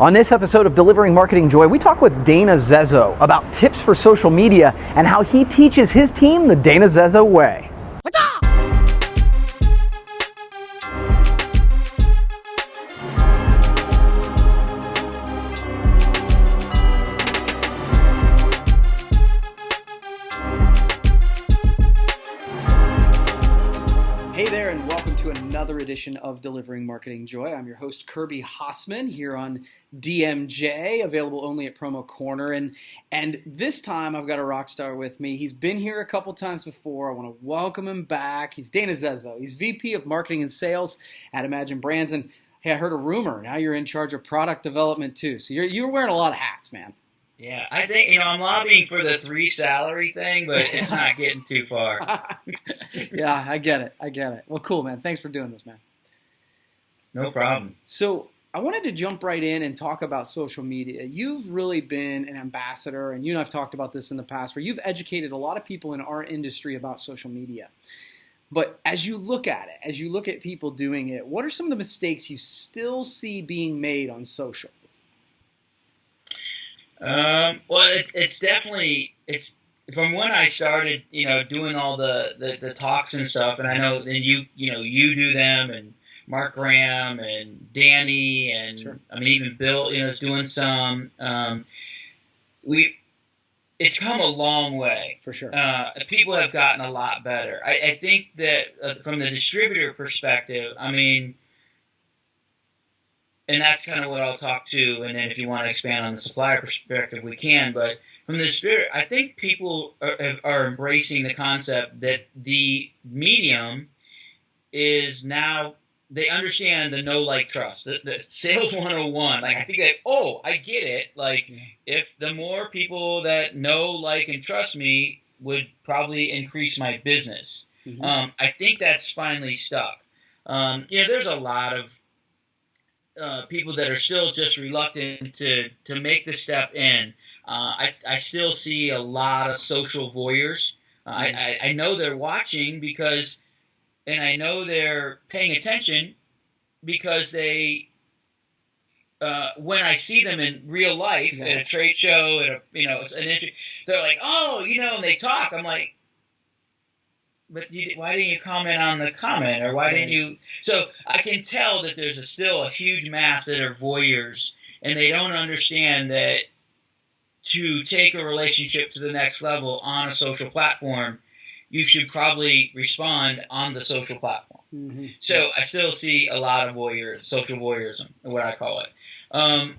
On this episode of Delivering Marketing Joy, we talk with Dana Zezzo about tips for social media and how he teaches his team the Dana Zezzo way. Hey there, and welcome to another edition of Delivering Marketing Joy. I'm your host, Kirby Hasseman, here on DMJ, available only at Promo Corner. And this time, I've got a rock star with me. He's been here a couple times before. I want to welcome him back. He's Dana Zezzo. He's VP of Marketing and Sales at Imagine Brands. And hey, I heard a rumor. Now you're in charge of product development, too. So you're wearing a lot of hats, man. Yeah, I think, I'm lobbying for the 3 salary thing, but it's not getting too far. Yeah, I get it. Well, cool, man. Thanks for doing this, man. No problem. So I wanted to jump right in and talk about social media. You've really been an ambassador, and you and I've talked about this in the past, where you've educated a lot of people in our industry about social media. But as you look at it, as you look at people doing it, what are some of the mistakes you still see being made on social? Well, it's definitely, it's from when I started, doing all the talks and stuff, and I know then you do them, and Mark Graham and Danny, and sure. Even Bill, is doing some. It's come a long way. For sure. People have gotten a lot better. I think that from the distributor perspective, and that's kind of what I'll talk to, and then if you want to expand on the supplier perspective, we can. But from the spirit, I think people are embracing the concept that the medium is now, they understand the know, like, trust, the sales 101. I think that, I get it. If the more people that know, like, and trust me would probably increase my business. Mm-hmm. I think that's finally stuck. There's a lot of people that are still just reluctant to make the step in. I still see a lot of social voyeurs. I know they're watching and I know they're paying attention because they, when I see them in real life at a trade show, at an issue, they're like, and they talk. I'm like, but why didn't you comment on the comment, or why didn't you? So I can tell that there's still a huge mass that are voyeurs, and they don't understand that to take a relationship to the next level on a social platform, you should probably respond on the social platform. Mm-hmm. So I still see a lot of social voyeurism, what I call it.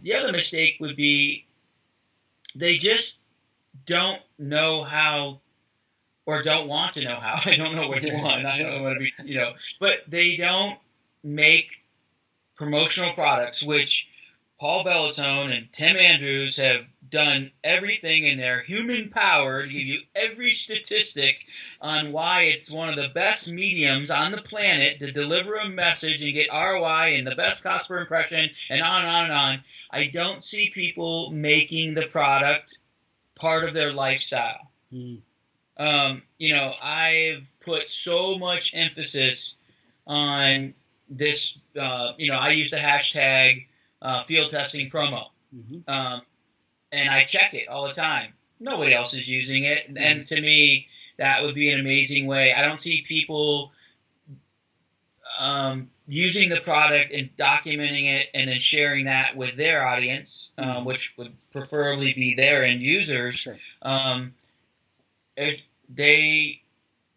The other mistake would be they just don't know how, or don't want to know how. I don't know which one. I don't want to be, but they don't make promotional products, which Paul Bellatone and Tim Andrews have done everything in their human power to give you every statistic on why it's one of the best mediums on the planet to deliver a message and get ROI and the best cost per impression, and on and on and on. I don't see people making the product part of their lifestyle. Mm. I've put so much emphasis on this, I use the hashtag field testing promo, mm-hmm. And I check it all the time. Nobody else is using it, mm-hmm. And to me, that would be an amazing way. I don't see people using the product and documenting it and then sharing that with their audience, mm-hmm. Which would preferably be their end users. Sure.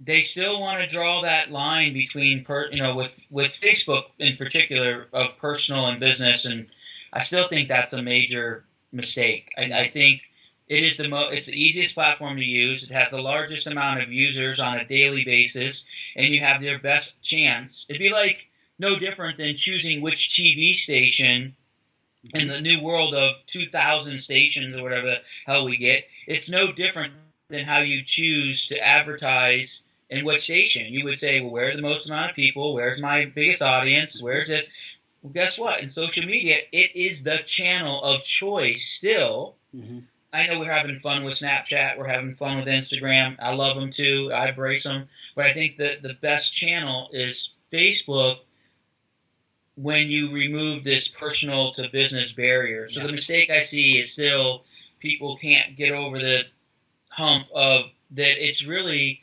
They still want to draw that line between with Facebook in particular of personal and business, and I still think that's a major mistake. I think it is it's the easiest platform to use. It has the largest amount of users on a daily basis, and you have their best chance. It'd be no different than choosing which TV station in the new world of 2,000 stations or whatever the hell we get. It's no different than how you choose to advertise in what station. You would say, well, where are the most amount of people? Where's my biggest audience? Where's this? Well, guess what? In social media, it is the channel of choice still. Mm-hmm. I know we're having fun with Snapchat. We're having fun with Instagram. I love them too. I embrace them. But I think that the best channel is Facebook when you remove this personal to business barrier. So the mistake I see is still people can't get over the hump of that it's really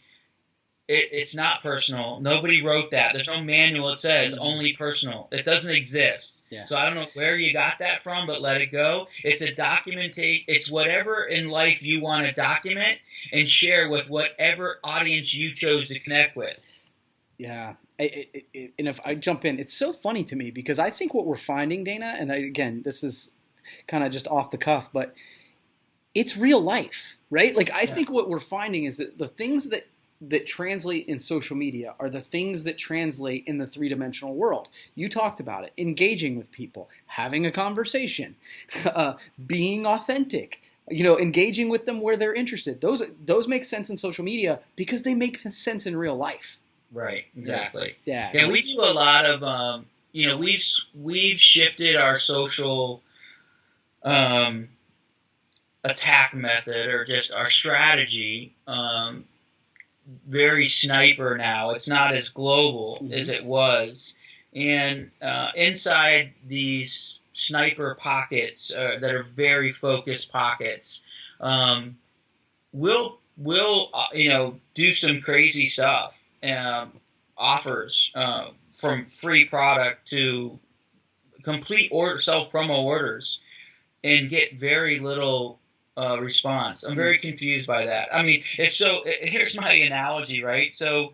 it's not personal. Nobody wrote that. There's no manual that says only personal. It doesn't exist. Yeah. So I don't know where you got that from, but let it go. It's a documentation. It's whatever in life you want to document and share with whatever audience you chose to connect with. Yeah. And if I jump in, it's so funny to me because I think what we're finding, Dana, and again, this is kind of just off the cuff, but it's real life, right? Like I think what we're finding is that the things that translate in social media are the things that translate in the three-dimensional world. You talked about it, engaging with people, having a conversation, being authentic, engaging with them where they're interested. Those make sense in social media because they make sense in real life. Right, exactly. Yeah. Yeah, we do a lot of, we've shifted our social attack method or just our strategy very sniper now. It's not as global as it was. And inside these sniper pockets that are very focused pockets, we'll do some crazy stuff. Offers from free product to complete self-promo orders and get very little response. I'm very confused by that. I mean, here's my analogy, right? So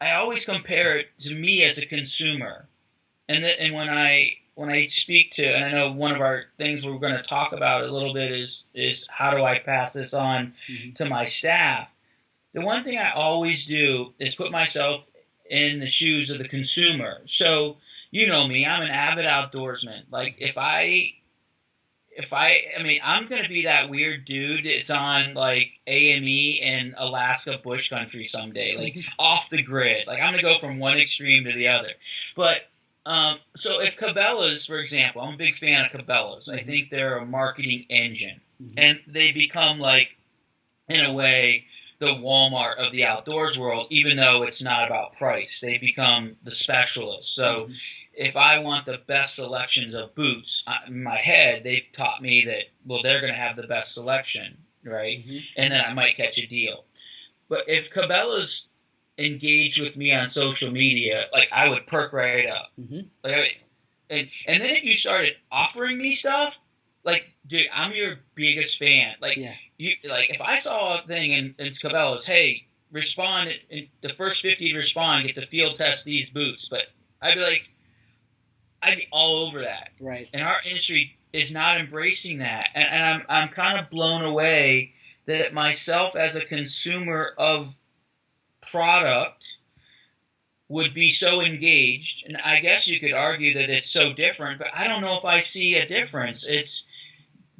I always compare it to me as a consumer. And when I speak to, and I know one of our things we're going to talk about a little bit is how do I pass this on to my staff? The one thing I always do is put myself in the shoes of the consumer. So, you know me, I'm an avid outdoorsman. Like I'm going to be that weird dude that's on like AME in Alaska bush country someday, like off the grid. Like I'm going to go from one extreme to the other. But so if Cabela's, for example, I'm a big fan of Cabela's. I think they're a marketing engine. And they become like, in a way, the Walmart of the outdoors world, even though it's not about price. They become the specialists. So if I want the best selections of boots, in my head, they've taught me that, well, they're going to have the best selection, right? And then I might catch a deal. But if Cabela's engaged with me on social media, like I would perk right up. Like, and then if you started offering me stuff, like, dude, I'm your biggest fan. Like, if I saw a thing in Cabela's, hey, respond, and the first 50 to respond get to field test these boots. But I'd be all over that. Right. And our industry is not embracing that. And I'm kind of blown away that myself as a consumer of product would be so engaged. And I guess you could argue that it's so different, but I don't know if I see a difference.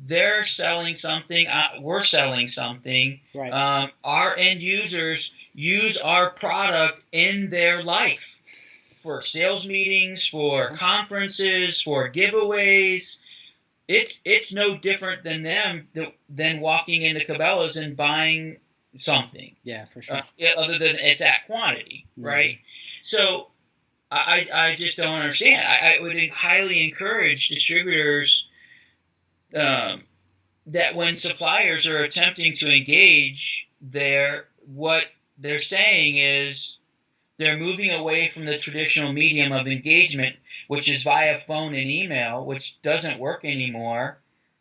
They're selling something, we're selling something. Right. Our end users use our product in their life for sales meetings, for conferences, for giveaways. It's no different than than walking into Cabela's and buying something. Yeah, for sure. Other than it's at quantity, right? So I just don't understand. I would highly encourage distributors that when suppliers are attempting to engage what they're saying is they're moving away from the traditional medium of engagement, which is via phone and email, which doesn't work anymore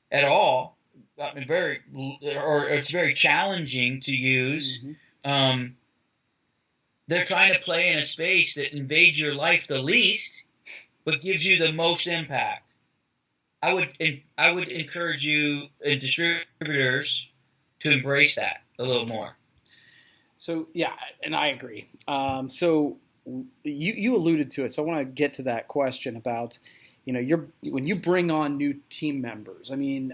at all. I mean, it's very challenging to use. They're trying to play in a space that invades your life the least, but gives you the most impact. I would encourage you and distributors to embrace that a little more. So yeah, and I agree. So you alluded to it, so I want to get to that question about, when you bring on new team members. I mean,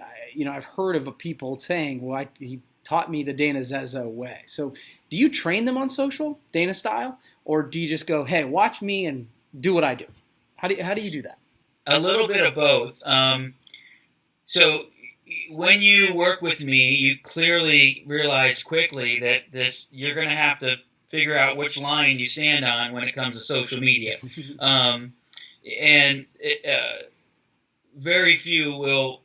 I've heard of people saying, "Well, he taught me the Dana Zezzo way." So do you train them on social, Dana style, or do you just go, "Hey, watch me and do what I do"? How do you do that? A little bit of both. So when you work with me, you clearly realize quickly that you're going to have to figure out which line you stand on when it comes to social media. and very few will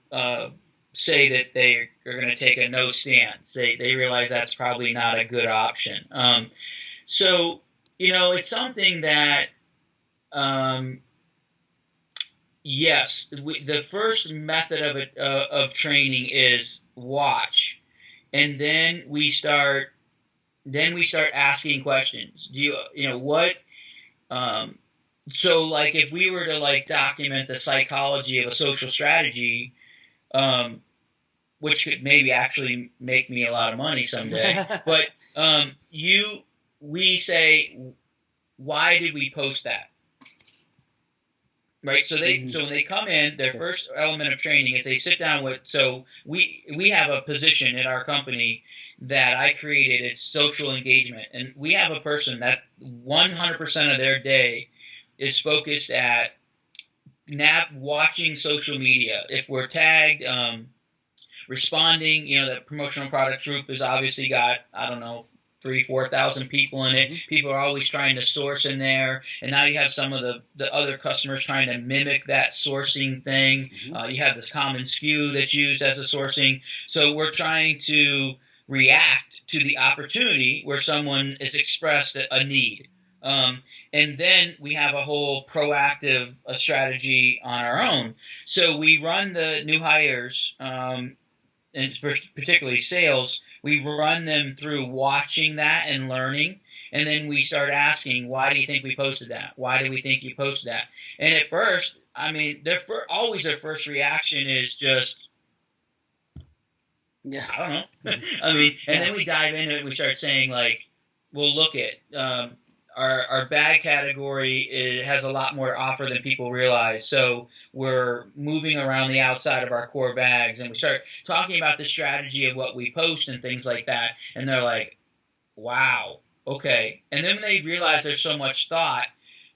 say that they are going to take a no stance. They realize that's probably not a good option. So, it's something that, yes, the first method of training is watch, and then we start asking questions. What? So, like, if we were to document the psychology of a social strategy, which could maybe actually make me a lot of money someday, but we say, why did we post that? Right, so when they come in, their first element of training is they sit down with. So we have a position in our company that I created. It's social engagement, and we have a person that 100% of their day is focused at watching social media. If we're tagged, responding, the promotional product group has obviously got, I don't know, 3,000-4,000 people in it. People are always trying to source in there, and now you have some of the other customers trying to mimic that sourcing thing. You have this common SKU that's used as a sourcing. So we're trying to react to the opportunity where someone has expressed a need. And then we have a whole proactive strategy on our own. So we run the new hires, and particularly sales, we run them through watching that and learning, and then we start asking, why do you think we posted that? Why do we think you posted that? And at first, always their first reaction is just, I don't know. And then we dive into it and we start saying, we'll look at our bag category has a lot more to offer than people realize. So we're moving around the outside of our core bags, and we start talking about the strategy of what we post and things like that. And they're like, wow, okay. And then when they realize there's so much thought,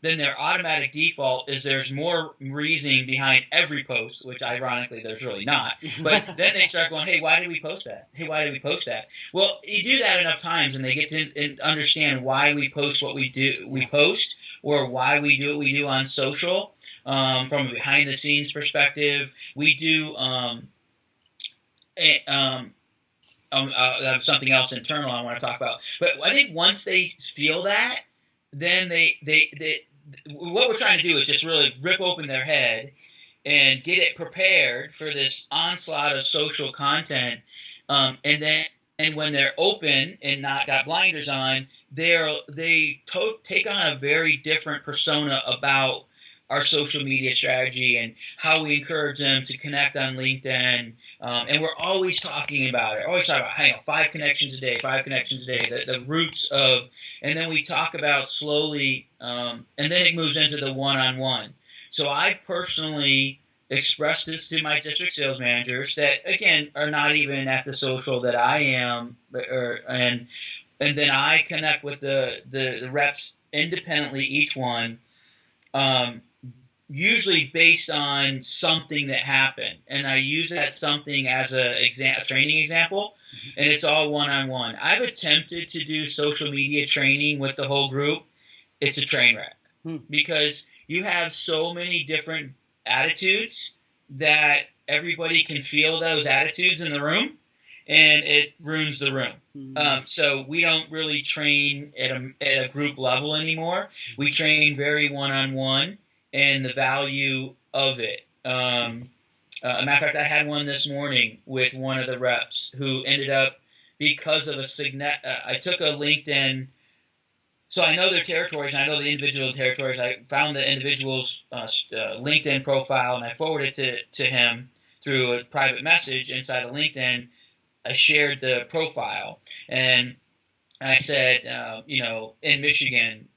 then their automatic default is there's more reasoning behind every post, which ironically there's really not. But then they start going, hey, why did we post that? Hey, why did we post that? Well, you do that enough times and they get to understand why we post what we do. We post, or why we do what we do on social. From a behind the scenes perspective, we do something else internal I want to talk about. But I think once they feel that, then they what we're trying to do is just really rip open their head and get it prepared for this onslaught of social content. And when they're open and not got blinders on, they take on a very different persona about our social media strategy and how we encourage them to connect on LinkedIn. And we're always talking about it. Always talking about 5 connections a day, the roots of, and then we talk about slowly, and then it moves into the one-on-one. So I personally express this to my district sales managers that, again, are not even at the social that I am, and then I connect with the reps independently, each one, usually based on something that happened. And I use that something as a training example, and it's all one-on-one. I've attempted to do social media training with the whole group. It's a train wreck because you have so many different attitudes that everybody can feel those attitudes in the room, and it ruins the room. So we don't really train at a group level anymore. We train very one-on-one and the value of it. Matter of fact, I had one this morning with one of the reps who ended up, because of I took a LinkedIn. So I know their territories, and I know the individual territories. I found the individual's LinkedIn profile, and I forwarded it to him through a private message inside of LinkedIn. I shared the profile, and I said, in Michigan,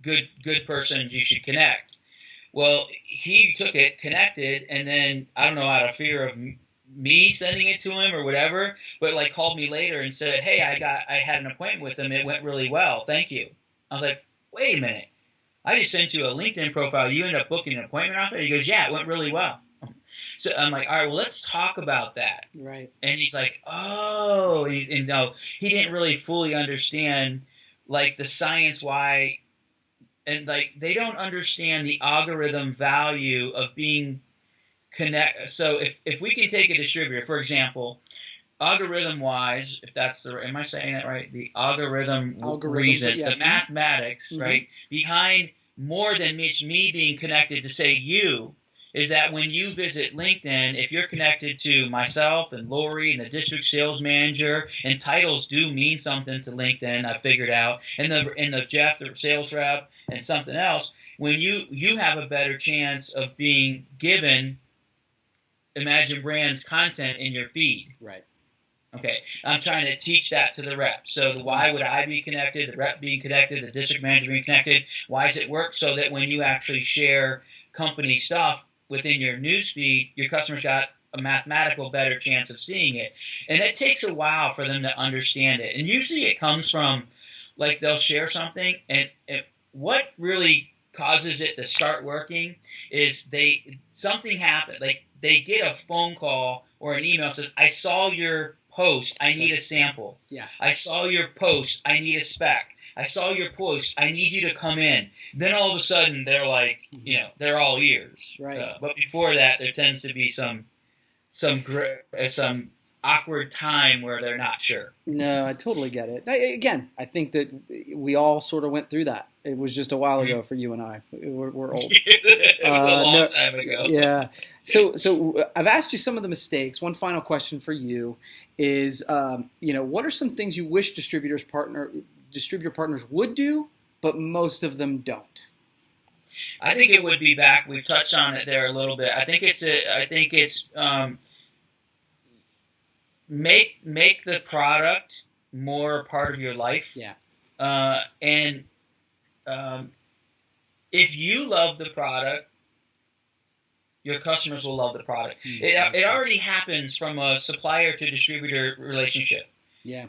good person, you should connect. Well, he took it, connected, and then, I don't know, out of fear of me sending it to him or whatever, but called me later and said, hey, I had an appointment with him. It went really well. Thank you. I was like, wait a minute. I just sent you a LinkedIn profile. You ended up booking an appointment off it? He goes, yeah, it went really well. So I'm like, all right, well, let's talk about that. Right. And he's like, oh, and no, he didn't really fully understand, the science why and like they don't understand the algorithm value of being connect. So if we can take a distributor, for example, algorithm wise, if that's the, am I saying that right? The reason, yeah. the mathematics, right, behind more than me being connected to say you, is that when you visit LinkedIn, if you're connected to myself and Lori and the district sales manager, and titles do mean something to LinkedIn, I figured out, and the Jeff, the sales rep, and something else, when you have a better chance of being given Imagine Brands content in your feed. Right. Okay, I'm trying to teach that to the rep. So why would I be connected, the rep being connected, the district manager being connected? Why does it work? So that when you actually share company stuff within your newsfeed, your customers got a mathematical better chance of seeing it. And it takes a while for them to understand it. And usually it comes from, like, they'll share something, and what really causes it to start working is something happened. Like, they get a phone call or an email that says, I saw your post, I need a sample. Yeah. I saw your post, I need a spec. I saw your post, I need you to come in. Then all of a sudden they're like, they're all ears. Right. But before that, there tends to be some awkward time where they're not sure. No, I totally get it. Again, I think that we all sort of went through that. It was just a while ago for you and I. We're old. It was a long time ago. Yeah. So I've asked you some of the mistakes. One final question for you is, what are some things you wish distributor partners would do, but most of them don't? I think it would be back. We've touched on it there a little bit. I think it's make the product more a part of your life. Yeah. And if you love the product, your customers will love the product. It already happens from a supplier to distributor relationship. Yeah.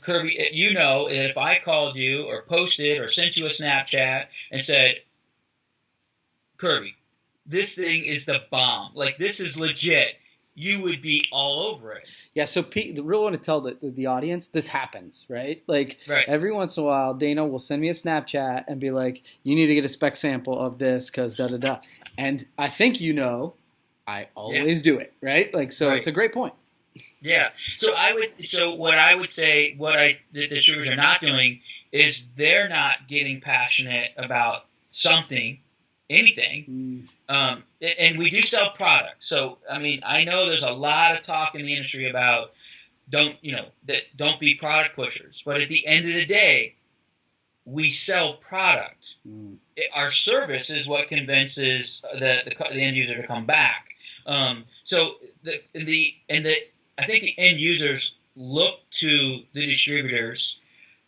Kirby, that if I called you or posted or sent you a Snapchat and said, Kirby, this thing is the bomb. Like, this is legit. You would be all over it. Yeah, so Pete, really want to tell the audience, this happens, right? Like, Every once in a while, Dana will send me a Snapchat and be like, you need to get a spec sample of this because da-da-da. And I think I always do it, right? Like, so It's a great point. Yeah. So what I would say, the distributors are not doing is they're not getting passionate about anything. And we do sell products. So, I mean, I know there's a lot of talk in the industry about don't be product pushers. But at the end of the day, we sell product. Our service is what convinces the end user to come back. I think the end users look to the distributors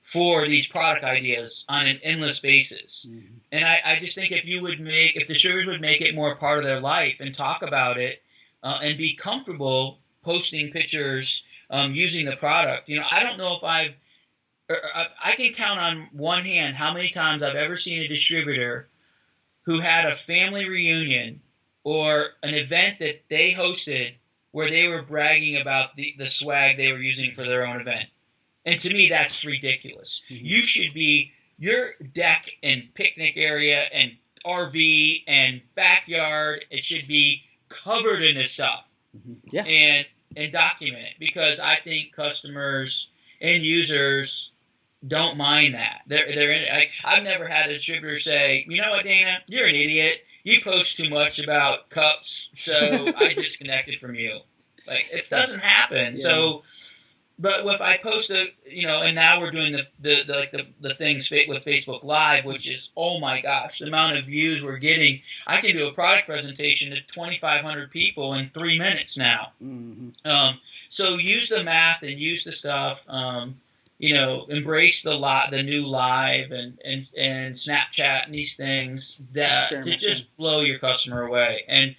for these product ideas on an endless basis. And I just think if distributors would make it more a part of their life and talk about it and be comfortable posting pictures using the product. I don't know if I can count on one hand how many times I've ever seen a distributor who had a family reunion or an event that they hosted where they were bragging about the swag they were using for their own event. And to me, that's ridiculous. You should be your deck and picnic area and RV and backyard. It should be covered in this stuff. Yeah. And document it, because I think customers and users don't mind that. I've never had a distributor say, you know what, Dana, you're an idiot. You post too much about cups, so I disconnected from you. Like, it doesn't happen. Yeah. So. But if I post and now we're doing the things with Facebook Live, which is, oh my gosh, the amount of views we're getting. I can do a product presentation to 2,500 people in 3 minutes now. So use the math and use the stuff. Embrace the new Live and Snapchat and these things to just blow your customer away. And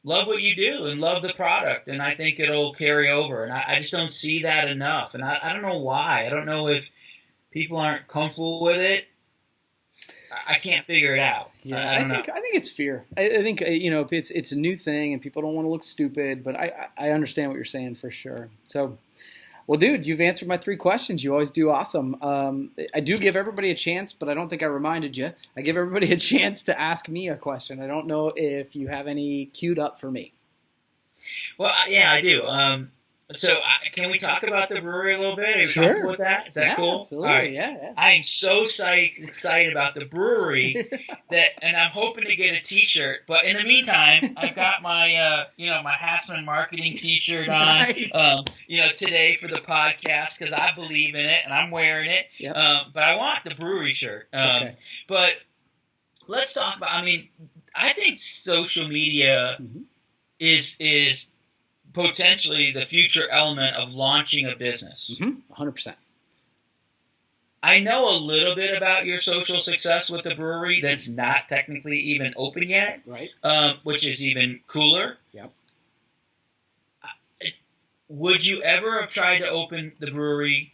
love what you do and love the product, and I think it'll carry over. And I just don't see that enough, and I don't know why. I don't know if people aren't comfortable with it. I can't figure it out. Yeah, I think it's fear. I think it's a new thing, and people don't want to look stupid. But I understand what you're saying for sure. So, Well, dude, you've answered my 3 questions. You always do awesome. I do give everybody a chance, but I don't think I reminded you. I give everybody a chance to ask me a question. I don't know if you have any queued up for me. Well, yeah, I do. Can we talk about the brewery a little bit? Are you Sure. comfortable with that? Is that cool? Absolutely. All right. Yeah. I am so excited about the brewery and I'm hoping to get a T-shirt. But in the meantime, I've got my my Hasseman marketing T-shirt on. Nice. Today for the podcast because I believe in it and I'm wearing it. Yep. But I want the brewery shirt. Okay. But let's talk about. I think social media is potentially the future element of launching a business. 100%. I know a little bit about your social success with the brewery that's not technically even open yet, Right. Which is even cooler. Yep. Would you ever have tried to open the brewery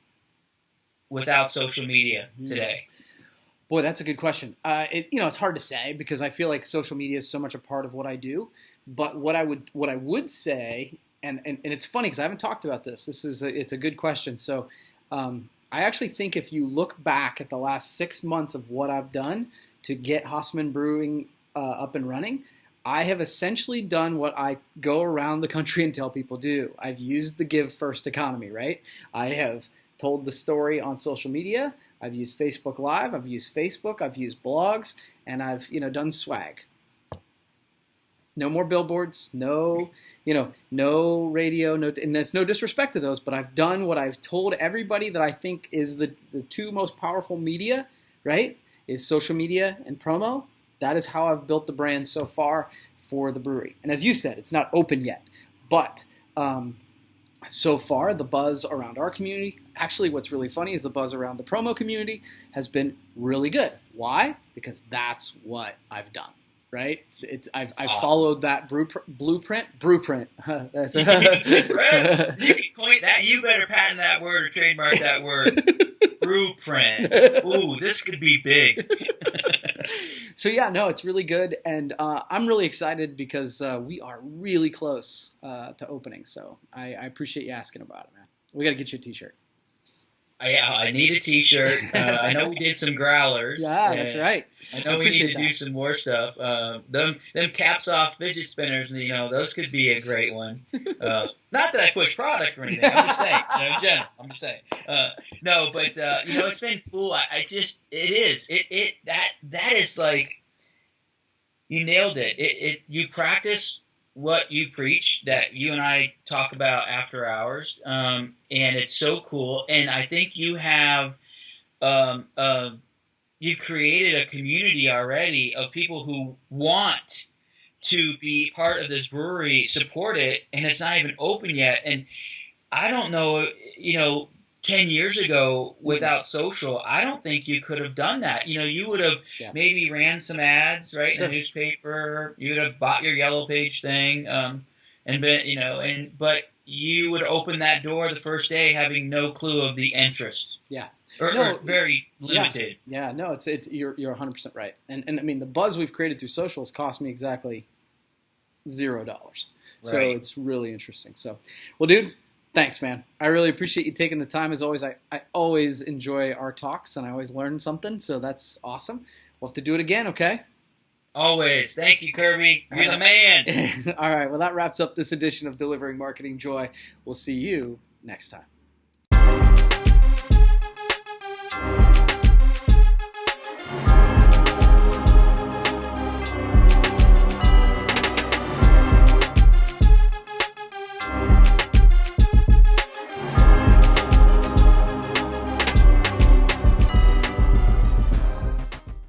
without social media today? Boy, that's a good question. It's hard to say because I feel like social media is so much a part of what I do. But what I would say, and it's funny because I haven't talked about this. It's a good question. So I actually think if you look back at the last 6 months of what I've done to get Hasseman Brewing up and running, I have essentially done what I go around the country and tell people do. I've used the give first economy, right? I have told the story on social media. I've used Facebook Live. I've used Facebook. I've used blogs, and I've done swag. No more billboards, no radio, and there's no disrespect to those, but I've done what I've told everybody that I think is the 2 most powerful media, right, is social media and promo. That is how I've built the brand so far for the brewery. And as you said, it's not open yet, but so far the buzz around our community, actually what's really funny is the buzz around the promo community has been really good. Why? Because that's what I've done. Right? I've awesome. Followed that blueprint. That's You can coin that. You better patent that word or trademark that word. Blueprint. Ooh, this could be big. So yeah, no, it's really good, and I'm really excited because we are really close to opening. So I appreciate you asking about it, man. We got to get you a T-shirt. I need a T-shirt. I know we did some growlers. Yeah, that's right. I know we need to do some more stuff. Them caps off fidget spinners, those could be a great one. Not that I push product or anything. I'm just saying. In general, I'm just saying. No, but it's been cool. That is like you nailed it. You practice what you preach that you and I talk about after hours, and it's so cool. And I think you have you've created a community already of people who want to be part of this brewery, support it, and it's not even open yet. And I don't know, 10 years ago without social, I don't think you could have done that. You would have maybe ran some ads, right, in the newspaper. You would have bought your Yellow Page thing, but you would open that door the first day having no clue of the interest. Yeah. Or very limited. Yeah. No, it's you're 100% right. And I mean the buzz we've created through socials cost me exactly $0. So it's really interesting. So, well, dude. Thanks, man. I really appreciate you taking the time. As always, I always enjoy our talks, and I always learn something, so that's awesome. We'll have to do it again, okay? Always. Thank you, Kirby. You're the man. All right. Well, that wraps up this edition of Delivering Marketing Joy. We'll see you next time.